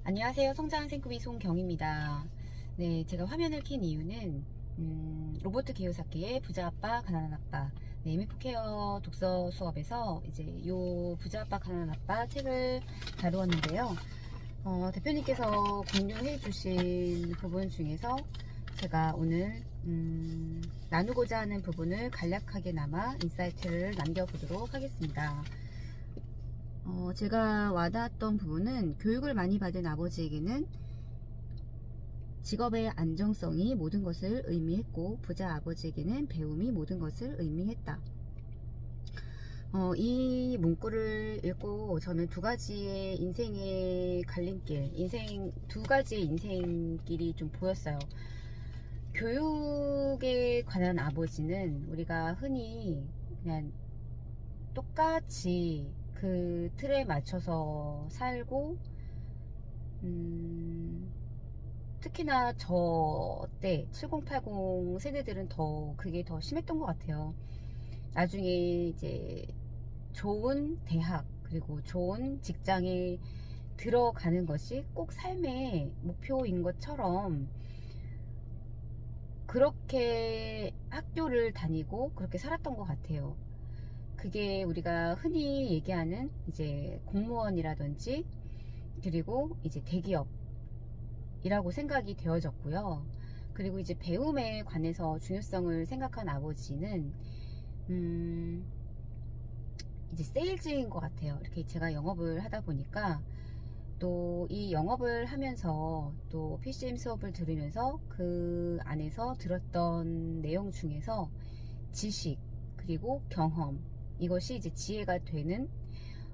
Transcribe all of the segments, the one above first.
안녕하세요. 성장한 생쿠비 송경입니다. 네, 제가 화면을 켠 이유는 로버트 기요사키의 부자 아빠 가난한 아빠, 네, MF 케어 독서 수업에서 이제 요 부자 아빠 가난한 아빠 책을 다루었는데요. 대표님께서 공유해 주신 부분 중에서 제가 오늘 나누고자 하는 부분을 간략하게나마 인사이트를 남겨보도록 하겠습니다. 제가 와닿았던 부분은 교육을 많이 받은 아버지에게는 직업의 안정성이 모든 것을 의미했고 부자 아버지에게는 배움이 모든 것을 의미했다. 이 문구를 읽고 저는 두 가지의 인생의 갈림길, 두 가지의 인생길이 좀 보였어요. 교육에 관한 아버지는 우리가 흔히 그냥 똑같이 그 틀에 맞춰서 살고, 특히나 저 때 7080 세대들은 그게 더 심했던 것 같아요. 나중에 이제 좋은 대학 그리고 좋은 직장에 들어가는 것이 꼭 삶의 목표인 것처럼 그렇게 학교를 다니고 그렇게 살았던 것 같아요. 그게 우리가 흔히 얘기하는 이제 공무원이라든지 그리고 이제 대기업이라고 생각이 되어졌고요. 그리고 이제 배움에 관해서 중요성을 생각한 아버지는 이제 세일즈인 것 같아요. 이렇게 제가 영업을 하다 보니까 또 이 영업을 하면서 또 PCM 수업을 들으면서 그 안에서 들었던 내용 중에서 지식 그리고 경험, 이것이 이제 지혜가 되는,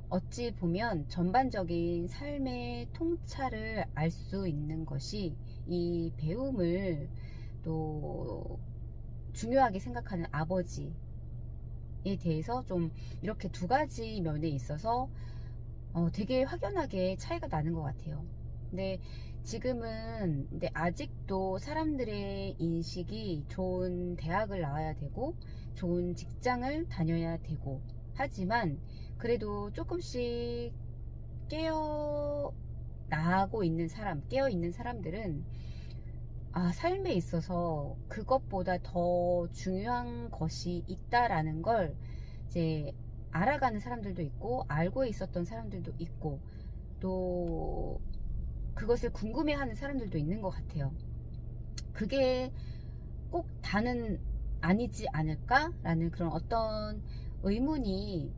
어찌 보면 전반적인 삶의 통찰을 알 수 있는 것이 이 배움을 또 중요하게 생각하는 아버지에 대해서 좀 이렇게 두 가지 면에 있어서 되게 확연하게 차이가 나는 것 같아요. 근데 지금은 근데 아직도 사람들의 인식이 좋은 대학을 나와야 되고 좋은 직장을 다녀야 되고 하지만 그래도 조금씩 깨어 있는 사람들은 삶에 있어서 그것보다 더 중요한 것이 있다라는 걸 이제 알아가는 사람들도 있고 알고 있었던 사람들도 있고 또 그것을 궁금해하는 사람들도 있는 것 같아요. 그게 꼭 다는 아니지 않을까라는 그런 어떤 의문이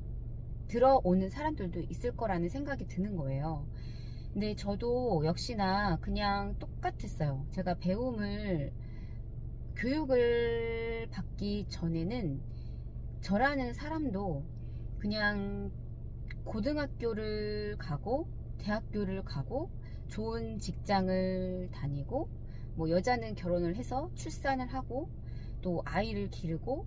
들어오는 사람들도 있을 거라는 생각이 드는 거예요. 근데 저도 역시나 그냥 똑같았어요. 제가 교육을 받기 전에는 저라는 사람도 그냥 고등학교를 가고 대학교를 가고 좋은 직장을 다니고 뭐 여자는 결혼을 해서 출산을 하고 또 아이를 기르고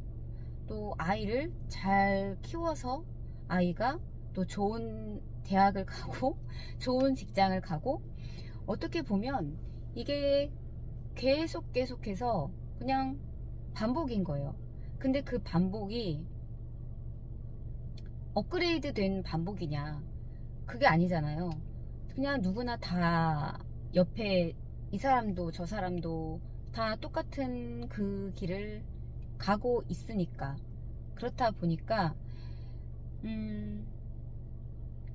또 아이를 잘 키워서 아이가 또 좋은 대학을 가고 좋은 직장을 가고, 어떻게 보면 이게 계속해서 그냥 반복인 거예요. 근데 그 반복이 업그레이드 된 반복이냐? 그게 아니잖아요. 그냥 누구나 다 옆에 이 사람도 저 사람도 다 똑같은 그 길을 가고 있으니까. 그렇다 보니까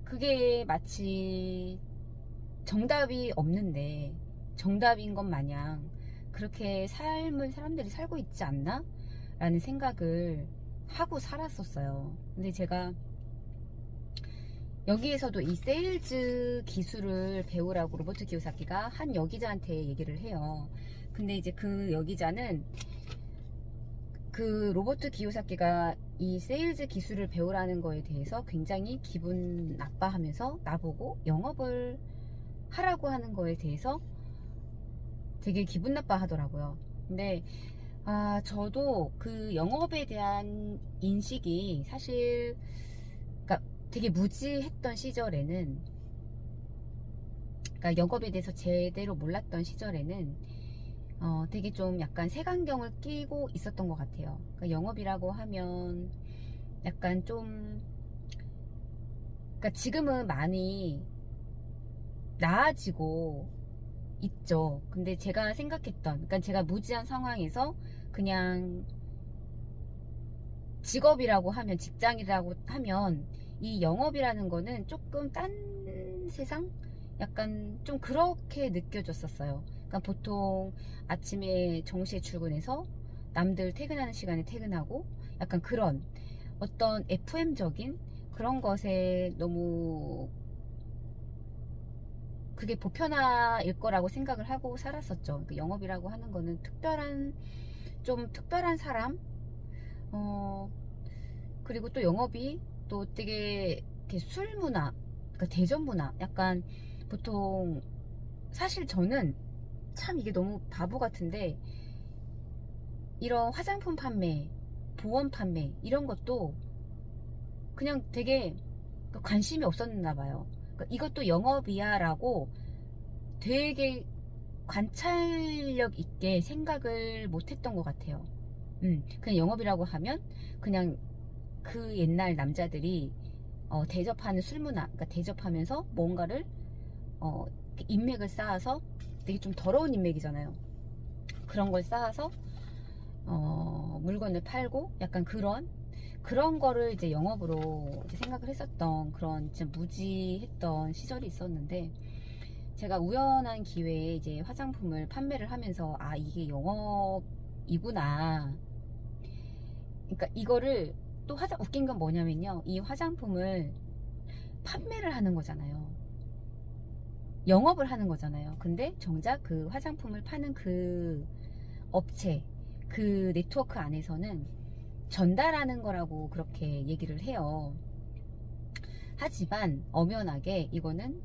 그게 마치 정답이 없는데 정답인 것 마냥 그렇게 삶을 사람들이 살고 있지 않나? 라는 생각을 하고 살았었어요. 근데 제가 여기에서도 이 세일즈 기술을 배우라고 로버트 기요사키가 한 여기자한테 얘기를 해요. 근데 이제 그 여기자는 그 로버트 기요사키가 이 세일즈 기술을 배우라는 거에 대해서 굉장히 기분 나빠하면서 나보고 영업을 하라고 하는 거에 대해서 되게 기분 나빠하더라고요. 근데 저도 그 영업에 대한 인식이 사실 그러니까 되게 무지했던 시절에는, 그러니까 영업에 대해서 제대로 몰랐던 시절에는 되게 좀 약간 색안경을 끼고 있었던 것 같아요. 그러니까 영업이라고 하면 약간 좀, 그러니까 지금은 많이 나아지고 있죠. 근데 제가 생각했던, 그러니까 제가 무지한 상황에서 그냥 직업이라고 하면, 직장이라고 하면 이 영업이라는 거는 조금 딴 세상? 약간 좀 그렇게 느껴졌었어요. 그러니까 보통 아침에 정시에 출근해서 남들 퇴근하는 시간에 퇴근하고, 약간 그런 어떤 FM적인 그런 것에 너무 그게 보편화일 거라고 생각을 하고 살았었죠. 그 영업이라고 하는 거는 좀 특별한 사람, 어, 그리고 또 영업이 또 되게 이렇게 술 문화, 그러니까 대전 문화, 약간 보통, 사실 저는 참 이게 너무 바보 같은데, 이런 화장품 판매, 보험 판매, 이런 것도 그냥 되게 관심이 없었나 봐요. 그러니까 이것도 영업이야 라고 되게 관찰력 있게 생각을 못 했던 것 같아요. 그냥 영업이라고 하면 그냥 그 옛날 남자들이 대접하는 술 문화, 그러니까 대접하면서 뭔가를 인맥을 쌓아서, 되게 좀 더러운 인맥이잖아요. 그런 걸 쌓아서 물건을 팔고, 약간 그런 거를 이제 영업으로 이제 생각을 했었던, 그런 진짜 무지했던 시절이 있었는데, 제가 우연한 기회에 이제 화장품을 판매를 하면서, 아, 이게 영업이구나. 그러니까 이거를 또 웃긴 건 뭐냐면요, 이 화장품을 판매를 하는 거잖아요. 영업을 하는 거잖아요. 근데 정작 그 화장품을 파는 그 업체, 그 네트워크 안에서는 전달하는 거라고 그렇게 얘기를 해요. 하지만 엄연하게 이거는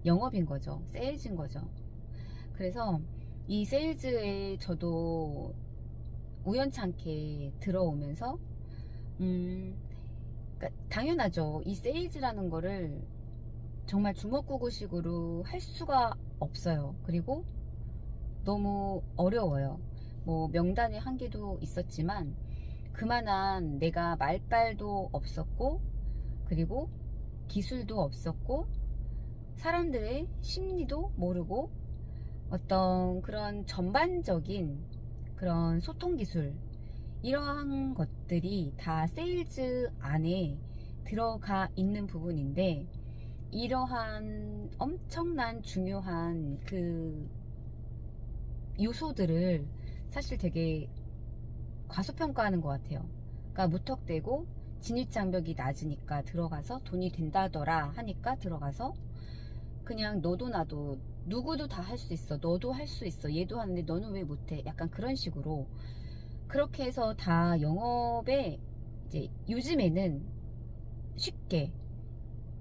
영업인 거죠. 세일즈인 거죠. 그래서 이 세일즈에 저도 우연찮게 들어오면서, 그러니까 당연하죠. 이 세일즈라는 거를 정말 주먹구구식으로 할 수가 없어요. 그리고 너무 어려워요. 뭐 명단의 한계도 있었지만, 그만한 내가 말빨도 없었고, 그리고 기술도 없었고, 사람들의 심리도 모르고, 어떤 그런 전반적인 그런 소통 기술, 이러한 것들이 다 세일즈 안에 들어가 있는 부분인데, 이러한 엄청난 중요한 그 요소들을 사실 되게 과소평가하는 것 같아요. 그러니까 무턱대고 진입장벽이 낮으니까 들어가서 돈이 된다더라 하니까 들어가서, 그냥 너도 나도 누구도 다 할 수 있어, 너도 할 수 있어, 얘도 하는데 너는 왜 못해, 약간 그런 식으로 그렇게 해서 다 영업에 이제 요즘에는 쉽게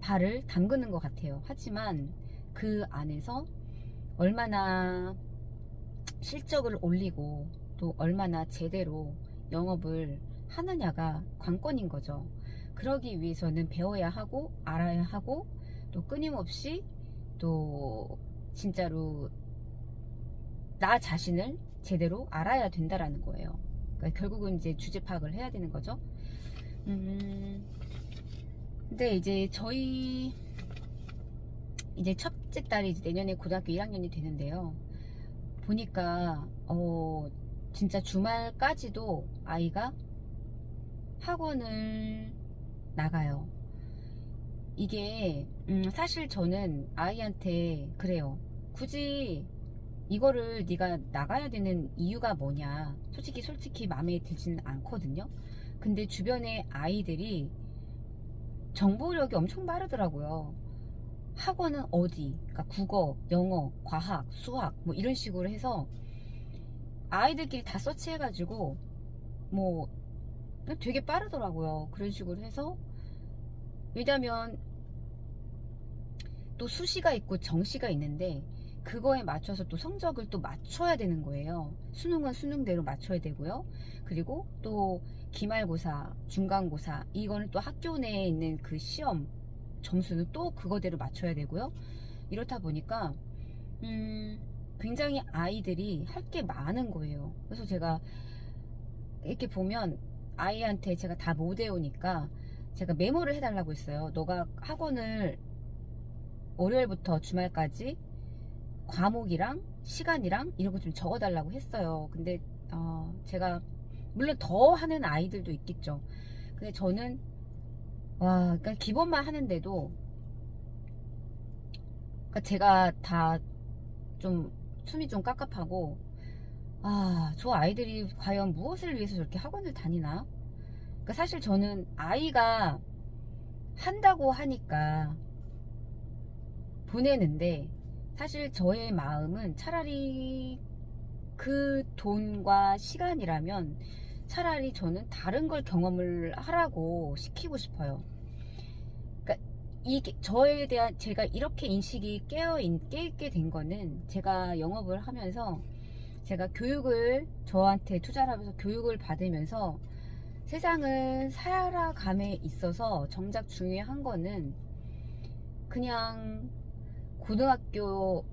발을 담그는 것 같아요. 하지만 그 안에서 얼마나 실적을 올리고 또 얼마나 제대로 영업을 하느냐가 관건인 거죠. 그러기 위해서는 배워야 하고 알아야 하고, 또 끊임없이 또 진짜로 나 자신을 제대로 알아야 된다라는 거예요. 그러니까 결국은 이제 주제 파악을 해야 되는 거죠. 근데 이제 저희 이제 첫째 딸이 이제 내년에 고등학교 1학년이 되는데요. 보니까 진짜 주말까지도 아이가 학원을 나가요. 이게 사실 저는 아이한테 그래요. 굳이 이거를 네가 나가야 되는 이유가 뭐냐, 솔직히 마음에 들지는 않거든요. 근데 주변에 아이들이 정보력이 엄청 빠르더라고요. 학원은 어디, 그러니까 국어, 영어, 과학, 수학 뭐 이런 식으로 해서 아이들끼리 다 서치해가지고 뭐 되게 빠르더라고요. 그런 식으로 해서, 왜냐면 또 수시가 있고 정시가 있는데 그거에 맞춰서 또 성적을 또 맞춰야 되는 거예요. 수능은 수능대로 맞춰야 되고요. 그리고 또 기말고사, 중간고사, 이거는 또 학교 내에 있는 그 시험 점수는 또 그거대로 맞춰야 되고요. 이렇다 보니까 굉장히 아이들이 할 게 많은 거예요. 그래서 제가 이렇게 보면 아이한테 제가 다 못 외우니까 제가 메모를 해달라고 했어요. 너가 학원을 월요일부터 주말까지 과목이랑 시간이랑 이런 거 좀 적어달라고 했어요. 근데 제가 물론 더 하는 아이들도 있겠죠. 근데 저는 그러니까 기본만 하는데도, 그러니까 제가 다 좀 숨이 좀 깝깝하고, 저 아이들이 과연 무엇을 위해서 저렇게 학원을 다니나? 그러니까 사실 저는 아이가 한다고 하니까 보내는데, 사실 저의 마음은 차라리 그 돈과 시간이라면 차라리 저는 다른 걸 경험을 하라고 시키고 싶어요. 그러니까 이게 저에 대한, 제가 이렇게 인식이 깨있게 된 거는, 제가 영업을 하면서 제가 교육을, 저한테 투자를 하면서 교육을 받으면서 세상을 살아감에 있어서 정작 중요한 거는 그냥 고등학교,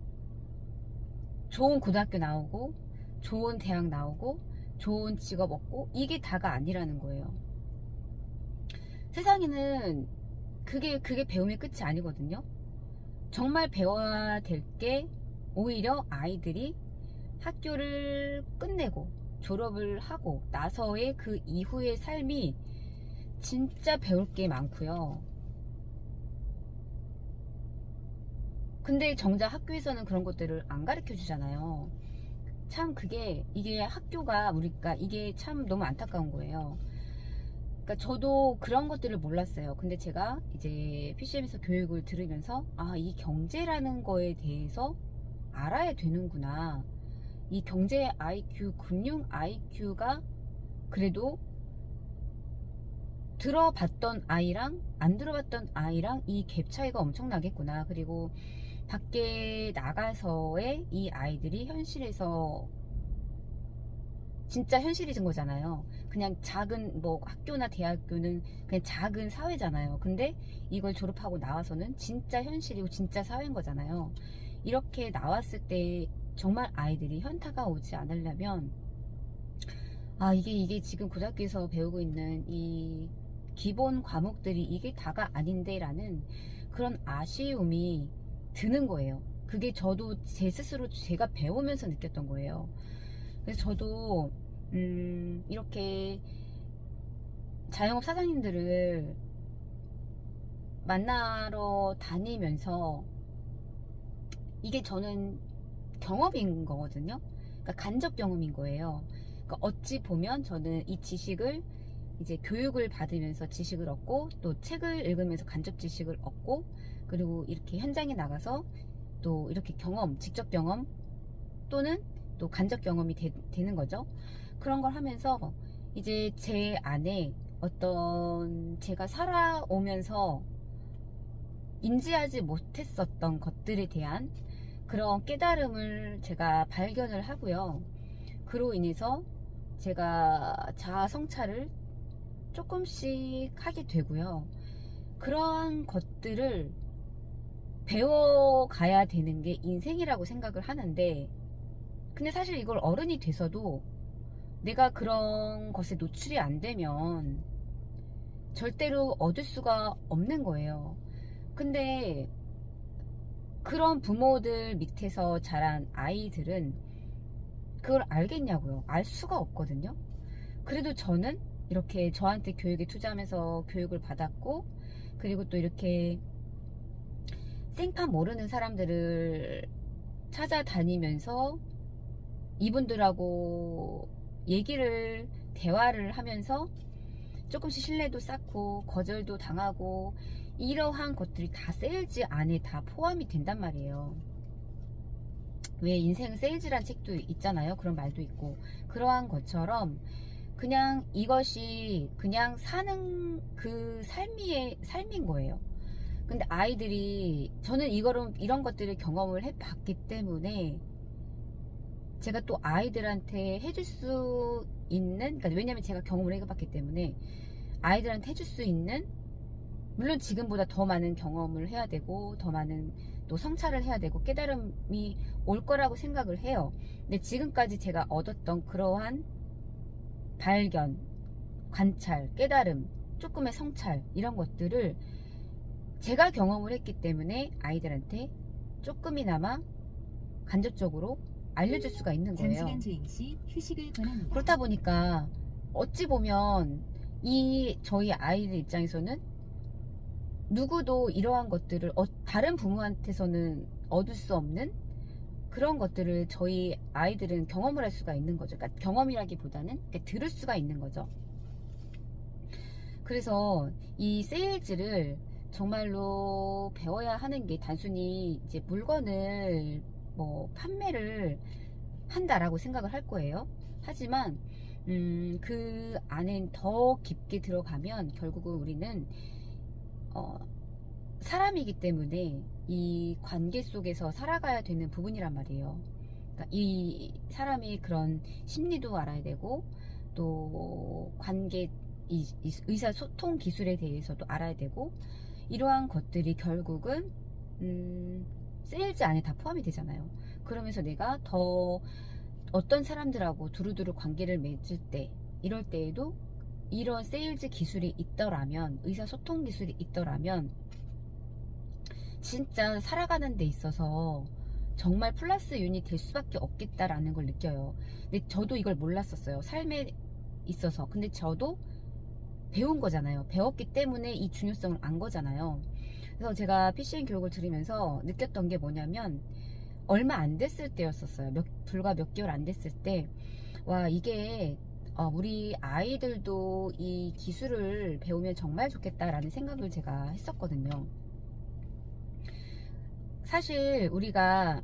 좋은 고등학교 나오고 좋은 대학 나오고 좋은 직업 얻고 이게 다가 아니라는 거예요. 세상에는 그게 배움의 끝이 아니거든요. 정말 배워야 될 게 오히려 아이들이 학교를 끝내고 졸업을 하고 나서의 그 이후의 삶이 진짜 배울 게 많고요. 근데 정작 학교에서는 그런 것들을 안 가르쳐 주잖아요. 참 이게 학교가, 우리가 이게 참 너무 안타까운 거예요. 그러니까 저도 그런 것들을 몰랐어요. 근데 제가 이제 PCM에서 교육을 들으면서 이 경제라는 거에 대해서 알아야 되는구나. 이 경제 IQ, 금융 IQ가 그래도 들어봤던 아이랑 안 들어봤던 아이랑 이 갭 차이가 엄청 나겠구나. 그리고 밖에 나가서의 이 아이들이 현실에서 진짜 현실이진 거잖아요. 그냥 작은 뭐 학교나 대학교는 그냥 작은 사회잖아요. 근데 이걸 졸업하고 나와서는 진짜 현실이고 진짜 사회인 거잖아요. 이렇게 나왔을 때 정말 아이들이 현타가 오지 않으려면 이게 지금 고등학교에서 배우고 있는 이 기본 과목들이 이게 다가 아닌데 라는 그런 아쉬움이 드는 거예요. 그게 저도 제 스스로 제가 배우면서 느꼈던 거예요. 그래서 저도 이렇게 자영업 사장님들을 만나러 다니면서 이게 저는 경험인 거거든요. 그러니까 간접 경험인 거예요. 그러니까 어찌 보면 저는 이 지식을 이제 교육을 받으면서 지식을 얻고 또 책을 읽으면서 간접 지식을 얻고 그리고 이렇게 현장에 나가서 또 이렇게 직접 경험 또는 또 간접 경험이 되는 거죠. 그런 걸 하면서 이제 제 안에 어떤 제가 살아오면서 인지하지 못했었던 것들에 대한 그런 깨달음을 제가 발견을 하고요. 그로 인해서 제가 자아 성찰을 조금씩 하게 되고요. 그러한 것들을 배워가야 되는 게 인생이라고 생각을 하는데, 근데 사실 이걸 어른이 돼서도 내가 그런 것에 노출이 안 되면 절대로 얻을 수가 없는 거예요. 근데 그런 부모들 밑에서 자란 아이들은 그걸 알겠냐고요. 알 수가 없거든요. 그래도 저는 이렇게 저한테 교육에 투자하면서 교육을 받았고, 그리고 또 이렇게 생판 모르는 사람들을 찾아다니면서 이분들하고 대화를 하면서 조금씩 신뢰도 쌓고 거절도 당하고 이러한 것들이 다 세일즈 안에 다 포함이 된단 말이에요. 왜 인생은 세일즈란 책도 있잖아요. 그런 말도 있고. 그러한 것처럼 그냥 이것이 그냥 사는 그 삶인 거예요. 근데 아이들이, 저는 이런 것들을 경험을 해봤기 때문에 제가 또 아이들한테 해줄 수 있는, 그러니까 왜냐면 제가 경험을 해봤기 때문에 아이들한테 해줄 수 있는, 물론 지금보다 더 많은 경험을 해야 되고 더 많은 또 성찰을 해야 되고 깨달음이 올 거라고 생각을 해요. 근데 지금까지 제가 얻었던 그러한 발견, 관찰, 깨달음, 조금의 성찰 이런 것들을 제가 경험을 했기 때문에 아이들한테 조금이나마 간접적으로 알려줄 수가 있는 거예요. 장시간 주행 시 휴식을 권합니다. 그렇다 보니까 어찌 보면 이 저희 아이들 입장에서는 누구도 이러한 것들을 다른 부모한테서는 얻을 수 없는 그런 것들을 저희 아이들은 경험을 할 수가 있는 거죠. 그러니까 경험이라기보다는 들을 수가 있는 거죠. 그래서 이 세일즈를 정말로 배워야 하는 게 단순히 이제 물건을 뭐 판매를 한다라고 생각을 할 거예요. 하지만 그 안엔 더 깊게 들어가면 결국은 우리는 사람이기 때문에 이 관계 속에서 살아가야 되는 부분이란 말이에요. 그러니까 이 사람이 그런 심리도 알아야 되고 또 관계 의사소통 기술에 대해서도 알아야 되고 이러한 것들이 결국은 세일즈 안에 다 포함이 되잖아요. 그러면서 내가 더 어떤 사람들하고 두루두루 관계를 맺을 때 이럴 때에도 이런 세일즈 기술이 있더라면 의사소통 기술이 있더라면 진짜 살아가는 데 있어서 정말 플러스 윤이 될 수밖에 없겠다라는 걸 느껴요. 근데 저도 이걸 몰랐었어요. 삶에 있어서. 근데 저도 배운 거잖아요. 배웠기 때문에 이 중요성을 안 거잖아요. 그래서 제가 PCN 교육을 들으면서 느꼈던 게 뭐냐면 얼마 안 됐을 때였었어요. 불과 몇 개월 안 됐을 때 와 이게 우리 아이들도 이 기술을 배우면 정말 좋겠다라는 생각을 제가 했었거든요. 사실 우리가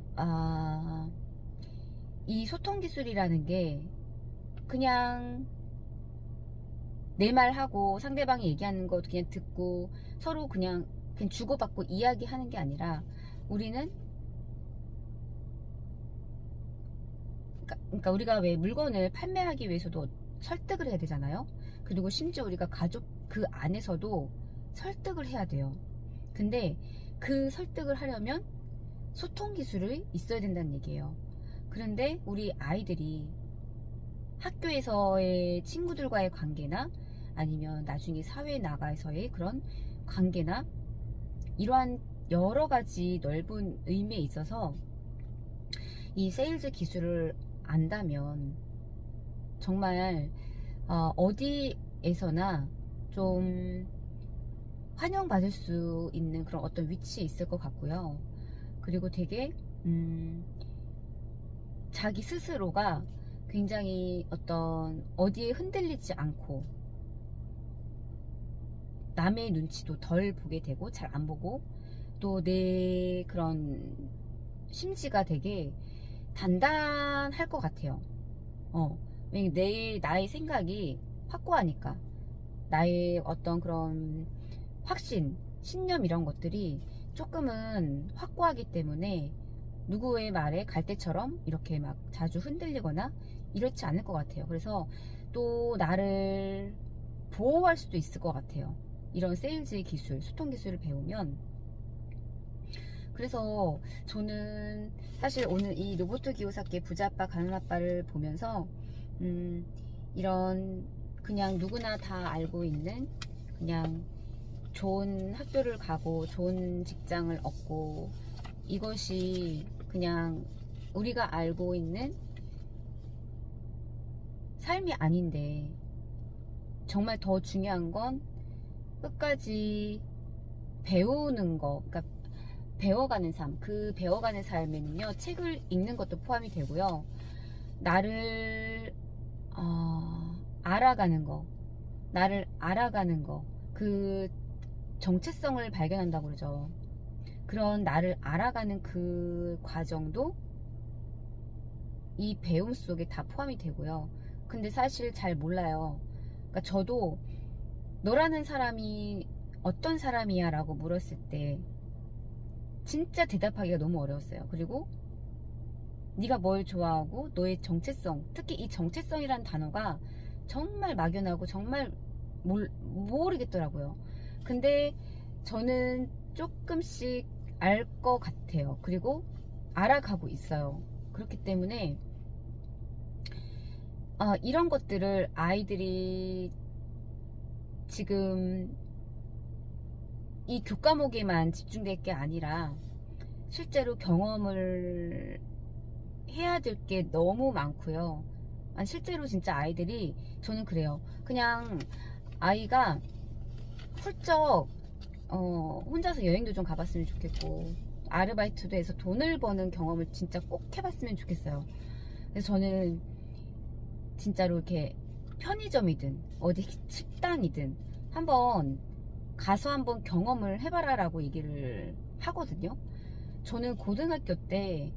이 소통 기술이라는 게 그냥 내 말하고 상대방이 얘기하는 거 그냥 듣고 서로 그냥 주고받고 이야기하는 게 아니라 우리는 그러니까 우리가 왜 물건을 판매하기 위해서도 설득을 해야 되잖아요. 그리고 심지어 우리가 가족 그 안에서도 설득을 해야 돼요. 근데 그 설득을 하려면 소통 기술이 있어야 된다는 얘기예요. 그런데 우리 아이들이 학교에서의 친구들과의 관계나 아니면 나중에 사회에 나가서의 그런 관계나 이러한 여러 가지 넓은 의미에 있어서 이 세일즈 기술을 안다면 정말 어디에서나 좀 환영받을 수 있는 그런 어떤 위치에 있을 것 같고요. 그리고 되게 자기 스스로가 굉장히 어떤 어디에 흔들리지 않고 남의 눈치도 덜 보게 되고 잘 안 보고 또 내 그런 심지가 되게 단단할 것 같아요. 왜냐면 나의 생각이 확고하니까 나의 어떤 그런 확신, 신념 이런 것들이 조금은 확고하기 때문에 누구의 말에 갈대처럼 이렇게 막 자주 흔들리거나 이렇지 않을 것 같아요. 그래서 또 나를 보호할 수도 있을 것 같아요. 이런 세일즈의 기술, 소통 기술을 배우면. 그래서 저는 사실 오늘 이 로봇 기호사께 부자아빠 가난아빠를 보면서 이런 그냥 누구나 다 알고 있는 그냥 좋은 학교를 가고 좋은 직장을 얻고 이것이 그냥 우리가 알고 있는 삶이 아닌데 정말 더 중요한 건 끝까지 배우는 거, 그러니까 배워가는 삶. 그 배워가는 삶에는요, 책을 읽는 것도 포함이 되고요. 나를 알아가는 거, 나를 알아가는 거, 그 정체성을 발견한다고 그러죠. 그런 나를 알아가는 그 과정도 이 배움 속에 다 포함이 되고요. 근데 사실 잘 몰라요. 그러니까 저도 너라는 사람이 어떤 사람이야 라고 물었을 때 진짜 대답하기가 너무 어려웠어요. 그리고 네가 뭘 좋아하고 너의 정체성, 특히 이 정체성이라는 단어가 정말 막연하고 정말 모르겠더라고요. 근데 저는 조금씩 알 것 같아요. 그리고 알아가고 있어요. 그렇기 때문에 이런 것들을 아이들이 지금 이 교과목에만 집중될 게 아니라 실제로 경험을 해야 될 게 너무 많고요. 아니, 실제로 진짜 아이들이, 저는 그래요. 그냥 아이가 훌쩍 혼자서 여행도 좀 가봤으면 좋겠고, 아르바이트도 해서 돈을 버는 경험을 진짜 꼭 해봤으면 좋겠어요. 그래서 저는 진짜로 이렇게 편의점이든 어디 식당이든 한번 가서 한번 경험을 해봐라 라고 얘기를 하거든요. 저는 고등학교 때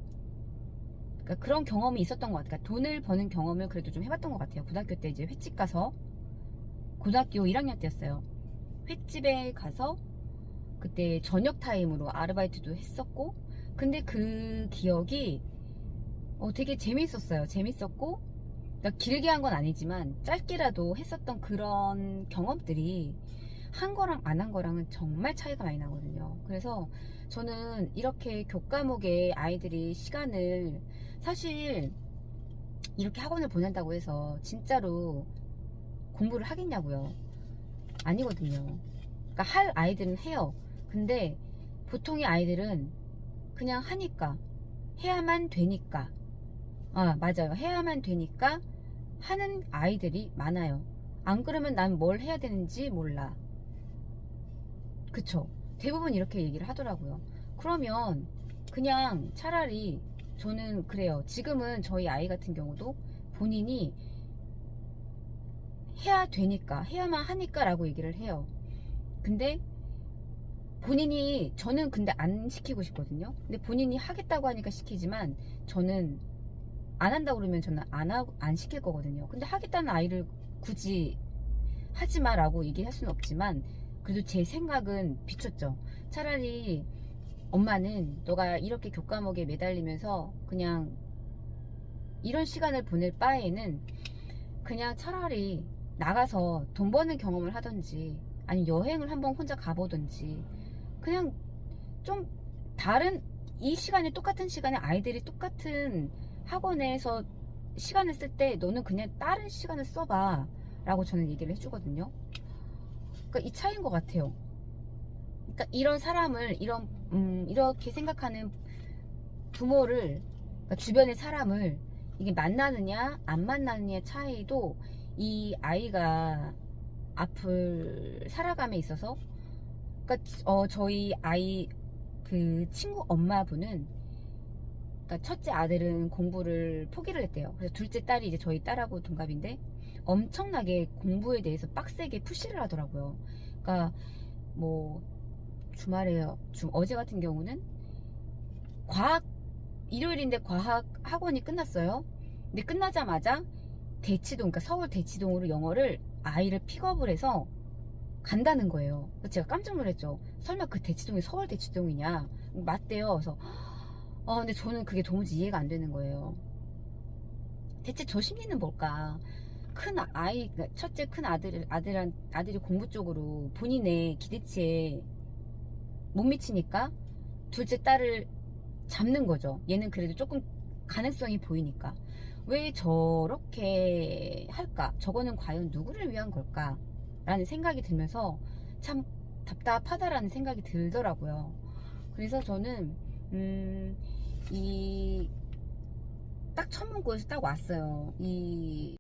그러니까 그런 경험이 있었던 것 같아요. 그러니까 돈을 버는 경험을 그래도 좀 해봤던 것 같아요. 고등학교 때 이제 횟집 가서, 고등학교 1학년 때였어요. 횟집에 가서 그때 저녁 타임으로 아르바이트도 했었고, 근데 그 기억이 되게 재밌었어요. 재밌었고, 그러니까 길게 한 건 아니지만 짧게라도 했었던 그런 경험들이 한 거랑 안 한 거랑은 정말 차이가 많이 나거든요. 그래서 저는 이렇게 교과목에 아이들이 시간을, 사실 이렇게 학원을 보낸다고 해서 진짜로 공부를 하겠냐고요? 아니거든요. 그러니까 할 아이들은 해요. 근데 보통의 아이들은 그냥 하니까, 해야만 되니까, 맞아요, 해야만 되니까 하는 아이들이 많아요. 안 그러면 난 뭘 해야 되는지 몰라. 그쵸? 대부분 이렇게 얘기를 하더라고요. 그러면 그냥 차라리, 저는 그래요. 지금은 저희 아이 같은 경우도 본인이 해야 되니까, 해야만 하니까 라고 얘기를 해요. 근데 본인이, 저는 근데 안 시키고 싶거든요. 근데 본인이 하겠다고 하니까 시키지만, 저는 안 한다고 그러면 저는 안 시킬 거거든요. 근데 하겠다는 아이를 굳이 하지 마라고 얘기할 수는 없지만, 그래도 제 생각은 비췄죠. 차라리 엄마는 너가 이렇게 교과목에 매달리면서 그냥 이런 시간을 보낼 바에는 그냥 차라리 나가서 돈 버는 경험을 하든지, 아니면 여행을 한번 혼자 가보든지, 그냥 좀 다른, 이 시간에, 똑같은 시간에 아이들이 똑같은 학원에서 시간을 쓸 때 너는 그냥 다른 시간을 써봐 라고 저는 얘기를 해주거든요. 그러니까 이 차이인 것 같아요. 그러니까 이런 사람을, 이렇게 생각하는 부모를, 그러니까 주변의 사람을 이게 만나느냐 안 만나느냐의 차이도 이 아이가 앞을 살아감에 있어서, 그러니까 저희 아이 그 친구 엄마분은, 그러니까 첫째 아들은 공부를 포기를 했대요. 그래서 둘째 딸이 이제 저희 딸하고 동갑인데 엄청나게 공부에 대해서 빡세게 푸시를 하더라고요. 그러니까 뭐 주말에요. 어제 같은 경우는 과학, 일요일인데 과학 학원이 끝났어요. 근데 끝나자마자 대치동, 그러니까 서울 대치동으로 영어를 아이를 픽업을 해서 간다는 거예요. 그래서 제가 깜짝 놀랐죠. 설마 그 대치동이 서울 대치동이냐? 맞대요. 그래서 근데 저는 그게 도무지 이해가 안 되는 거예요. 대체 저 심리는 뭘까? 큰 아이, 그러니까 첫째 큰 아들이 공부 쪽으로 본인의 기대치에 못 미치니까 둘째 딸을 잡는 거죠. 얘는 그래도 조금 가능성이 보이니까. 왜 저렇게 할까? 저거는 과연 누구를 위한 걸까? 라는 생각이 들면서 참 답답하다라는 생각이 들더라고요. 그래서 저는 이 딱 첫 문구에서 딱 왔어요. 이